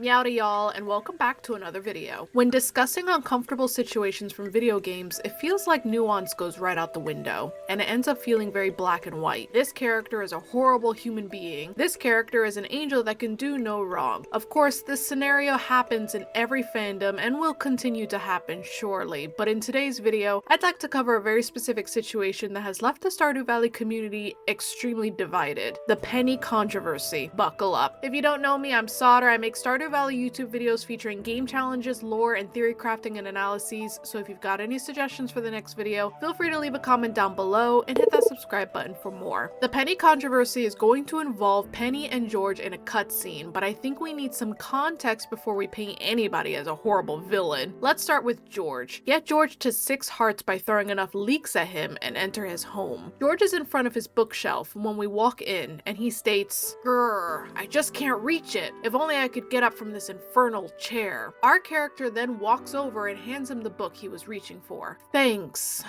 Meowdy y'all, and welcome back to another video. When discussing uncomfortable situations from video games, it feels like nuance goes right out the window, and it ends up feeling very black and white. This character is a horrible human being. This character is an angel that can do no wrong. Of course, this scenario happens in every fandom and will continue to happen surely, but in today's video, I'd like to cover a very specific situation that has left the Stardew Valley community extremely divided. The Penny controversy. Buckle up. If you don't know me, I'm Sauter. I make Stardew Valley YouTube videos featuring game challenges, lore, and theory crafting and analyses, so if you've got any suggestions for the next video, feel free to leave a comment down below and hit that subscribe button for more. The Penny controversy is going to involve Penny and George in a cutscene, but I think we need some context before we paint anybody as a horrible villain. Let's start with George. Get George to 6 hearts by throwing enough leeks at him and enter his home. George is in front of his bookshelf when we walk in, and he states, "Grr, I just can't reach it. If only I could get up from this infernal chair." Our character then walks over and hands him the book he was reaching for. Thanks.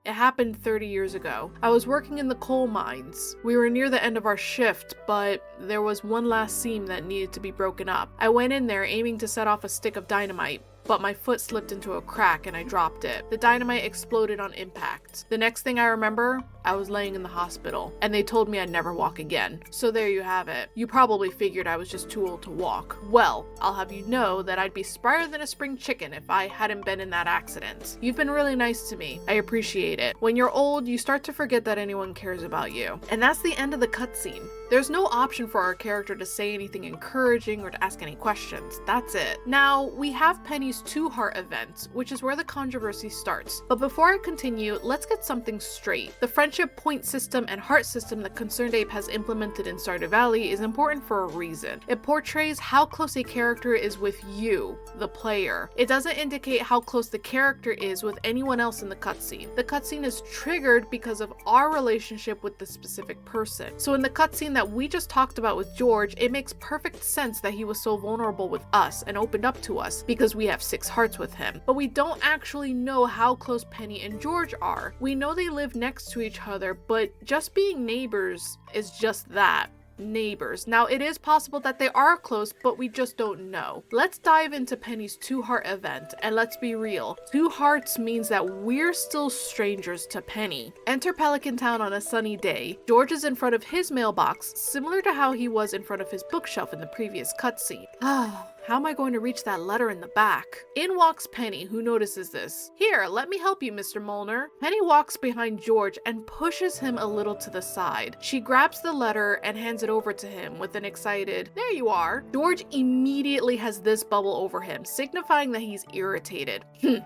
It happened 30 years ago. I was working in the coal mines. We were near the end of our shift, but there was one last seam that needed to be broken up. I went in there aiming to set off a stick of dynamite, but my foot slipped into a crack and I dropped it. The dynamite exploded on impact. The next thing I remember, I was laying in the hospital, and they told me I'd never walk again. So there you have it. You probably figured I was just too old to walk. Well, I'll have you know that I'd be sprier than a spring chicken if I hadn't been in that accident. You've been really nice to me. I appreciate it. When you're old, you start to forget that anyone cares about you. And that's the end of the cutscene. There's no option for our character to say anything encouraging or to ask any questions. That's it. Now, we have Penny's 2-heart event, which is where the controversy starts. But before I continue, let's get something straight. The friendship point system and heart system that Concerned Ape has implemented in Stardew Valley is important for a reason. It portrays how close a character is with you, the player. It doesn't indicate how close the character is with anyone else in the cutscene. The cutscene is triggered because of our relationship with the specific person. So in the cutscene that we just talked about with George, it makes perfect sense that he was so vulnerable with us and opened up to us because we have 6 hearts with him. But we don't actually know how close Penny and George are. We know they live next to each other, but just being neighbors is just that. Neighbors. Now, it is possible that they are close, but we just don't know. Let's dive into Penny's 2-heart event, and let's be real. 2 hearts means that we're still strangers to Penny. Enter Pelican Town on a sunny day. George is in front of his mailbox, similar to how he was in front of his bookshelf in the previous cutscene. How am I going to reach that letter in the back? In walks Penny, who notices this. "Here, let me help you, Mr. Molnar." Penny walks behind George and pushes him a little to the side. She grabs the letter and hands it over to him with an excited, "There you are." George immediately has this bubble over him, signifying that he's irritated.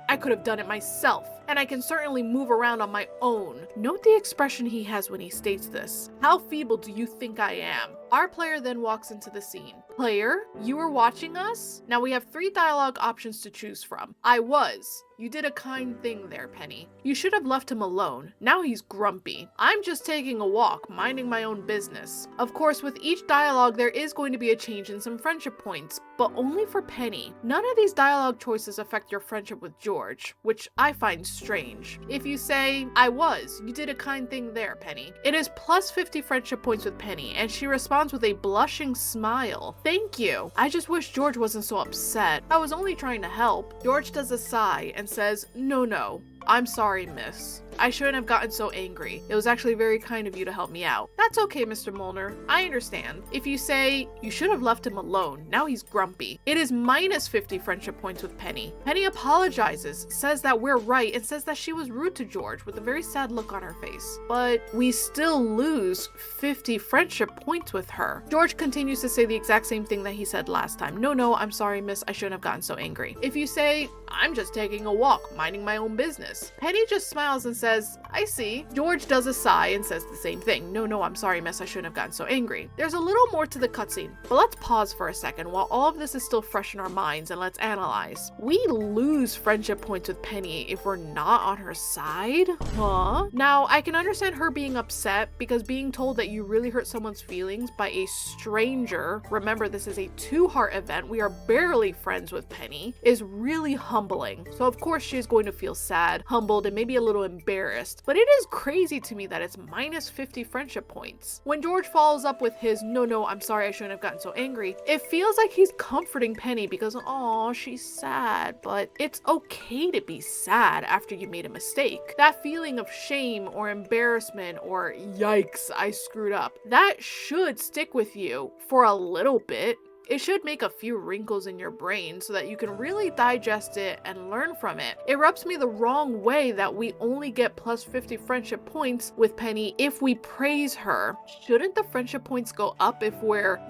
I could have done it myself, and I can certainly move around on my own. Note the expression he has when he states this. How feeble do you think I am? Our player then walks into the scene. Player, you were watching us? Now we have 3 dialogue options to choose from. I was. You did a kind thing there, Penny. You should have left him alone. Now he's grumpy. I'm just taking a walk, minding my own business. Of course, with each dialogue, there is going to be a change in some friendship points, but only for Penny. None of these dialogue choices affect your friendship with George, which I find strange. If you say, I was, you did a kind thing there, Penny. It is plus 50 friendship points with Penny, and she responds with a blushing smile. Thank you. I just wish George wasn't so upset. I was only trying to help. George does a sigh and says, No. I'm sorry, miss. I shouldn't have gotten so angry. It was actually very kind of you to help me out. That's okay, Mr. Molnar. I understand. If you say, you should have left him alone, now he's grumpy. It is minus 50 friendship points with Penny. Penny apologizes, says that we're right, and says that she was rude to George with a very sad look on her face. But we still lose 50 friendship points with her. George continues to say the exact same thing that he said last time. No, I'm sorry, miss. I shouldn't have gotten so angry. If you say, I'm just taking a walk, minding my own business, Penny just smiles and says, I see. George does a sigh and says the same thing. No, I'm sorry, miss. I shouldn't have gotten so angry. There's a little more to the cutscene, but let's pause for a second while all of this is still fresh in our minds and let's analyze. We lose friendship points with Penny if we're not on her side? Huh? Now, I can understand her being upset because being told that you really hurt someone's feelings by a stranger, remember this is a 2-heart event, we are barely friends with Penny, is really humbling. So of course she is going to feel sad. sad, humbled, and maybe a little embarrassed. But it is crazy to me that it's minus 50 friendship points. When George follows up with his, no, I'm sorry, I shouldn't have gotten so angry, it feels like he's comforting Penny because, oh, she's sad, but it's okay to be sad after you made a mistake. That feeling of shame or embarrassment or yikes, I screwed up, that should stick with you for a little bit. It should make a few wrinkles in your brain so that you can really digest it and learn from it. It rubs me the wrong way that we only get plus 50 friendship points with Penny if we praise her. Shouldn't the friendship points go up if we're,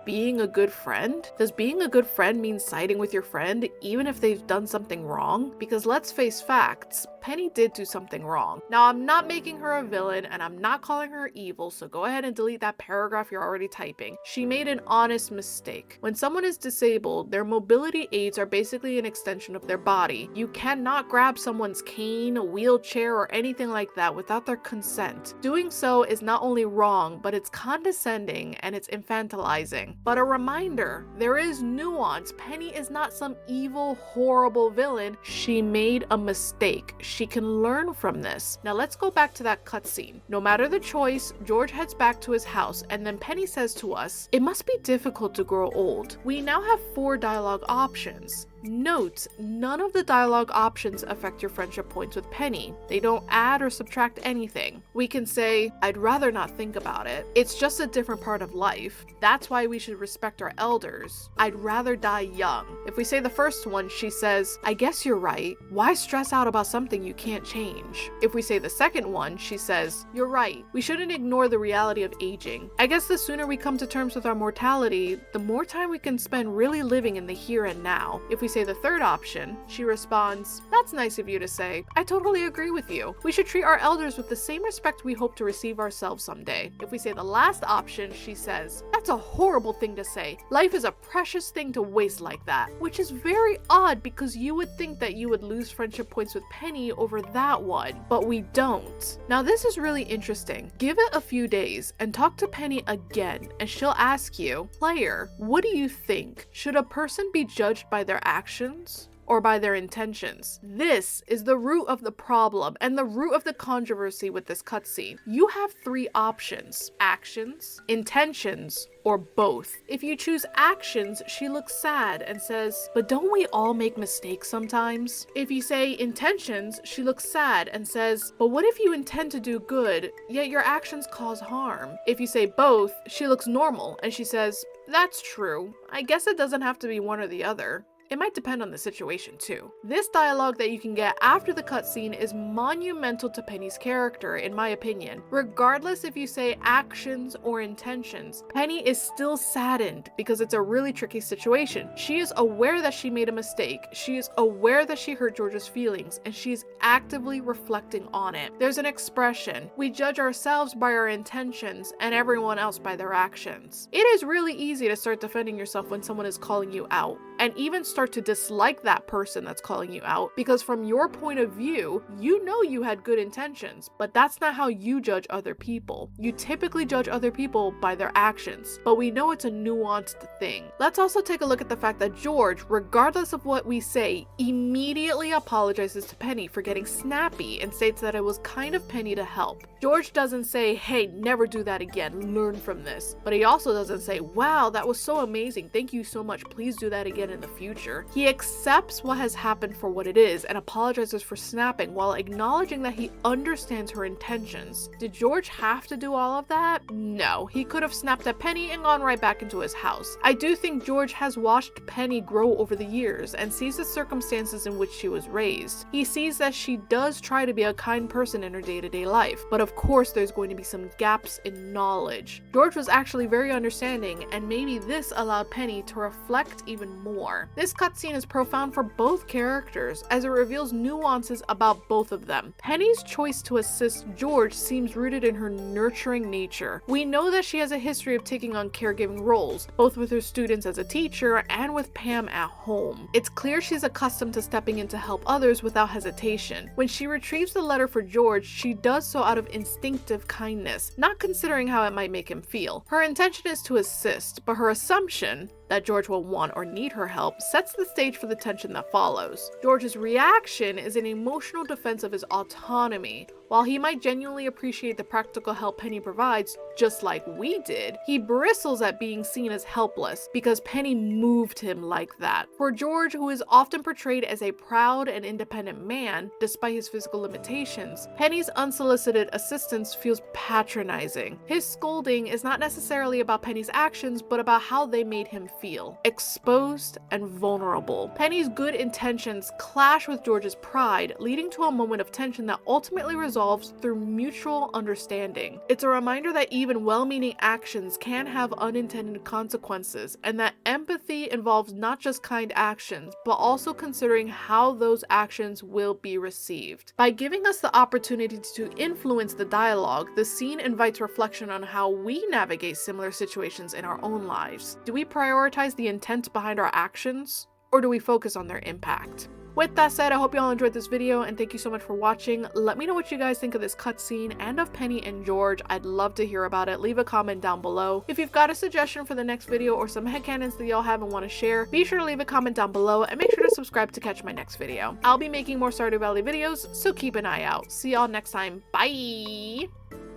being a good friend? Does being a good friend mean siding with your friend even if they've done something wrong? Because let's face facts, Penny did do something wrong. Now, I'm not making her a villain and I'm not calling her evil, so go ahead and delete that paragraph you're already typing. She made an honest mistake. When someone is disabled, their mobility aids are basically an extension of their body. You cannot grab someone's cane, wheelchair, or anything like that without their consent. Doing so is not only wrong, but it's condescending and it's infantilizing. But a reminder, there is nuance. Penny is not some evil, horrible villain. She made a mistake. She can learn from this. Now let's go back to that cutscene. No matter the choice, George heads back to his house, and then Penny says to us, "It must be difficult to grow old." We now have 4 dialogue options. Note, none of the dialogue options affect your friendship points with Penny. They don't add or subtract anything. We can say, "I'd rather not think about it. It's just a different part of life. That's why we should respect our elders. I'd rather die young." If we say the first one, she says, "I guess you're right. Why stress out about something you can't change?" If we say the second one, she says, "You're right. We shouldn't ignore the reality of aging. I guess the sooner we come to terms with our mortality, the more time we can spend really living in the here and now." If we say the third option, she responds, "That's nice of you to say. I totally agree with you. We should treat our elders with the same respect we hope to receive ourselves someday." If we say the last option, she says, "That's a horrible thing to say. Life is a precious thing to waste like that," which is very odd because you would think that you would lose friendship points with Penny over that one, but we don't. Now this is really interesting. Give it a few days and talk to Penny again, and she'll ask you, "Player, what do you think? Should a person be judged by their actions or by their intentions?" This is the root of the problem and the root of the controversy with this cutscene. You have 3 options: actions, intentions, or both. If you choose actions, she looks sad and says, "But don't we all make mistakes sometimes?" If you say intentions, she looks sad and says, "But what if you intend to do good, yet your actions cause harm?" If you say both, she looks normal and she says, "That's true. I guess it doesn't have to be one or the other." It might depend on the situation too. This dialogue that you can get after the cutscene is monumental to Penny's character, in my opinion. Regardless if you say actions or intentions, Penny is still saddened because it's a really tricky situation. She is aware that she made a mistake. She is aware that she hurt George's feelings, and she's actively reflecting on it. There's an expression, "We judge ourselves by our intentions and everyone else by their actions." It is really easy to start defending yourself when someone is calling you out, and even start to dislike that person that's calling you out, because from your point of view, you know you had good intentions, but that's not how you judge other people. You typically judge other people by their actions, but we know it's a nuanced thing. Let's also take a look at the fact that George, regardless of what we say, immediately apologizes to Penny for getting snappy and states that it was kind of Penny to help. George doesn't say, "Hey, never do that again, learn from this." But he also doesn't say, "Wow, that was so amazing, thank you so much, please do that again in the future." He accepts what has happened for what it is and apologizes for snapping while acknowledging that he understands her intentions. Did George have to do all of that? No, he could have snapped at Penny and gone right back into his house. I do think George has watched Penny grow over the years and sees the circumstances in which she was raised. He sees that she does try to be a kind person in her day-to-day life, but of course there's going to be some gaps in knowledge. George was actually very understanding, and maybe this allowed Penny to reflect even more. This cutscene is profound for both characters as it reveals nuances about both of them. Penny's choice to assist George seems rooted in her nurturing nature. We know that she has a history of taking on caregiving roles, both with her students as a teacher and with Pam at home. It's clear she's accustomed to stepping in to help others without hesitation. When she retrieves the letter for George, she does so out of instinctive kindness, not considering how it might make him feel. Her intention is to assist, but her assumption that George will want or need her help sets the stage for the tension that follows. George's reaction is an emotional defense of his autonomy. While he might genuinely appreciate the practical help Penny provides, just like we did, he bristles at being seen as helpless because Penny moved him like that. For George, who is often portrayed as a proud and independent man, despite his physical limitations, Penny's unsolicited assistance feels patronizing. His scolding is not necessarily about Penny's actions, but about how they made him feel. Exposed and vulnerable. Penny's good intentions clash with George's pride, leading to a moment of tension that ultimately resolves through mutual understanding. It's a reminder that even well-meaning actions can have unintended consequences, and that empathy involves not just kind actions, but also considering how those actions will be received. By giving us the opportunity to influence the dialogue, the scene invites reflection on how we navigate similar situations in our own lives. Do we prioritize the intent behind our actions, or do we focus on their impact? With that said, I hope you all enjoyed this video, and thank you so much for watching. Let me know what you guys think of this cutscene and of Penny and George. I'd love to hear about it. Leave a comment down below. If you've got a suggestion for the next video or some headcanons that y'all have and want to share, be sure to leave a comment down below and make sure to subscribe to catch my next video. I'll be making more Stardew Valley videos, so keep an eye out. See y'all next time. Bye!